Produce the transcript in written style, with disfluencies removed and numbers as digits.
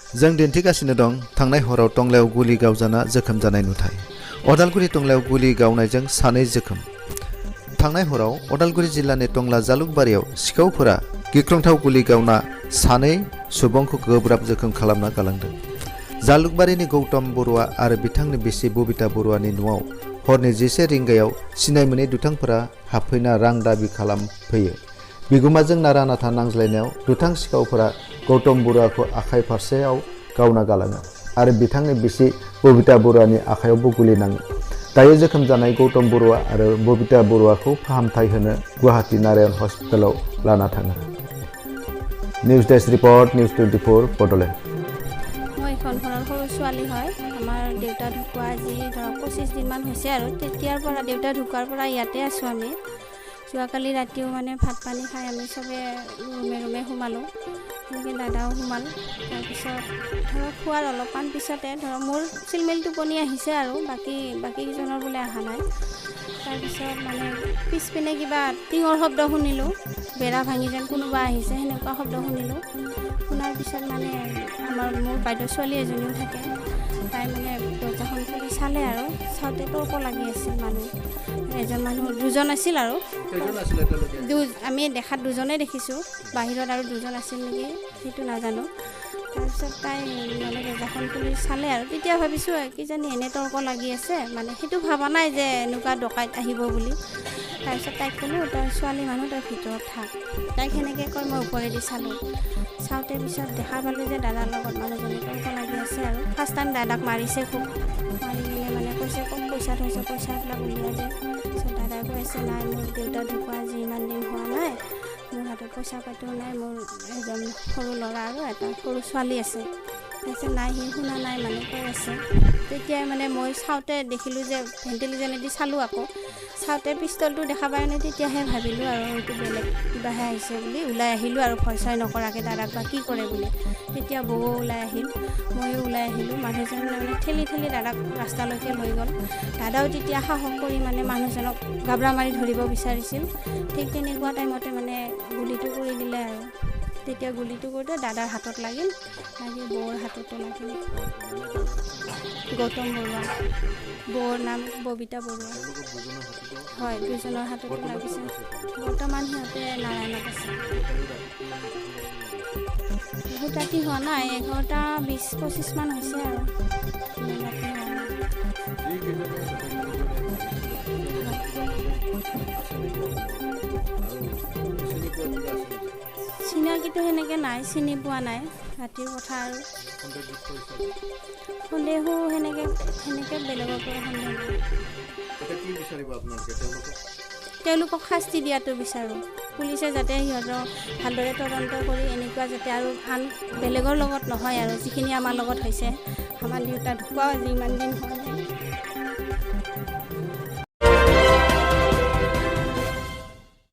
जों दिन्थिगासिनो दं थांनाय हराव टंलायाव गुलि गावजाना जोखोम जानाय नुथाय। अदालगुरि टंलायाव गुलि गावनायजों सानै जोखोम। थांनाय हराव अदालगुरि जिल्लानि टंला जालुकबारियाव सिखावफोरा गिख्रंथाव गुलि गावना सानै सुबुंखौ गोब्राब जोखोम खालामना गालांदों। जालुकबारिनि गौतम बरुवा आरो बिथांनि बिसि बबिता बरुवानि न'आव हरनि 11 रिंगायाव सिनाय मोनै दुथांफोरा हाबफैना रां दाबि खालामफैयो। बिगुमाजों नारा नाथा नांज्लायनायाव दुथां सिखावफोरा गौतम बरुवाखौ आखाइ फारसेयाव गावना गालाङो आरो बिथांनि बिसि बबिता बरुवानि आखायावबो गुलि नाङो। दायो जोखोम जानाय गौतम बरुवा आरो बबिता बरुवाखौ फाहामथाय होनो गुवाहाटी नारायण हस्पिटालाव लाना थाङो। News desk report news 24 Bodoland. মই এখন ঘৰৰ সৰু ছোৱালী হয়। আমাৰ দেউতা ঢুকুৱা আজি ধৰক 25 দিনমান হৈছে আৰু তেতিয়াৰ পৰা দেউতা ঢুকাৰ পৰা ইয়াতে আছোঁ আমি। যোৱাকালি ৰাতিও মানে ভাত পানী খাই আমি চবে ৰুমে সোমালোঁ। এনেকৈ দাদাও সোমাল। তাৰপিছত ধৰক খোৱাৰ অলপমান পিছতে ধৰক মোৰ চিলমিল টোপনি আহিছে আৰু বাকীকেইজনৰ বোলে অহা নাই। তাৰপিছত মানে পিছপিনে কিবা টিঙৰ শব্দ শুনিলোঁ, বেৰা ভাঙি যেন কোনোবা আহিছে সেনেকুৱা শব্দ শুনিলোঁ। শুনাৰ পিছত মানে মোৰ বাইদেউ ছোৱালী এজনীও থাকে, তাই মানে দৰজাখন খুলি চালে আৰু চাওঁতে তৰ্ক লাগি আছিল মানুহ। এজন মানুহ দুজন আছিল আৰু আমি দেখাত দুজনেই দেখিছোঁ, বাহিৰত আৰু দুজন আছিল নেকি সেইটো নাজানো। তাৰপিছত তাই মানে দৰজাখন খুলি চালে আৰু তেতিয়া ভাবিছোঁ কিজানি এনে তৰ্ক লাগি আছে, মানে সেইটো ভবা নাই যে এনেকুৱা ডকাইত আহিব বুলি। তাৰপিছত তাইক ক'লোঁ তই ছোৱালী মানুহ তই ভিতৰত থাক। তাইক সেনেকৈ কৈ মই ওপৰেদি চালোঁ। চাওঁতে পিছত দেখা পালোঁ যে দাদাৰ লগত মানুহজনী তৰ্ক লাগি আছে আৰু ফাৰ্ষ্ট টাইম দাদাক মাৰিছে খুব। মাৰি কিনে মানে কৈছে ক'ত পইচা থৈছ, পইচাবিলাক উলিয়াই দে। তাৰপিছত দাদাই কৈ আছে নাই মোৰ দেউতা ঢুকুৱা আজি ইমান দিন হোৱা নাই, মোৰ হাতত পইচা পাতিও নাই, মোৰ এজন সৰু ল'ৰা আৰু এটা সৰু ছোৱালী আছে। তাৰপিছত নাই সি শুনা নাই মানে কৈ আছে। তেতিয়াই মানে মই চাওঁতে দেখিলোঁ যে ভেণ্টিলেশ্যনেদি চালোঁ, আকৌ চাওঁতে পিষ্টলটো দেখা পাই মানে তেতিয়াহে ভাবিলোঁ আৰু হয়তো বেলেগ কিবাহে আহিছে বুলি ওলাই আহিলোঁ আৰু ভয় চয় নকৰাকৈ দাদাক বা কি কৰে বুলি। তেতিয়া বৌও ওলাই আহিল, ময়ো ওলাই আহিলোঁ। মানুহজনে মানে ঠেলি দাদাক ৰাস্তালৈকে লৈ গ'ল। দাদাও তেতিয়া সাহস কৰি মানে মানুহজনক গাবৰা মাৰি ধৰিব বিচাৰিছিল। ঠিক তেনেকুৱা টাইমতে মানে গুলিটো কৰি দিলে আৰু তেতিয়া গুলিটো কৰোঁতে দাদাৰ হাতত লাগি বৌৰ হাততো লাগিল। গৌতম বৰুৱা, বৌৰ নাম ববিতা বৰুৱা। হয়, দুজনৰ হাততো লাগিছে। বৰ্তমান সিহঁতে নাৰায়ণত আছে। বহুত ৰাতি হোৱা নাই, 11টা 20-25 মান হৈছে আৰু ৰাতি হোৱা নাই। চিনাকিটো সেনেকৈ নাই, চিনি পোৱা নাই। ৰাতিৰ কথা আৰু সন্দেহো সেনেকৈ বেলেগৰ পৰা সন্দেহ নাই। তেওঁলোকক শাস্তি দিয়াটো বিচাৰোঁ। পুলিচে যাতে সিহঁতক ভালদৰে তদন্ত কৰি এনেকুৱা যাতে আৰু আন বেলেগৰ লগত নহয় আৰু যিখিনি আমাৰ লগত হৈছে। আমাৰ দেউতা ঢুকুৱাও আজি ইমান দিন হোৱা নাই।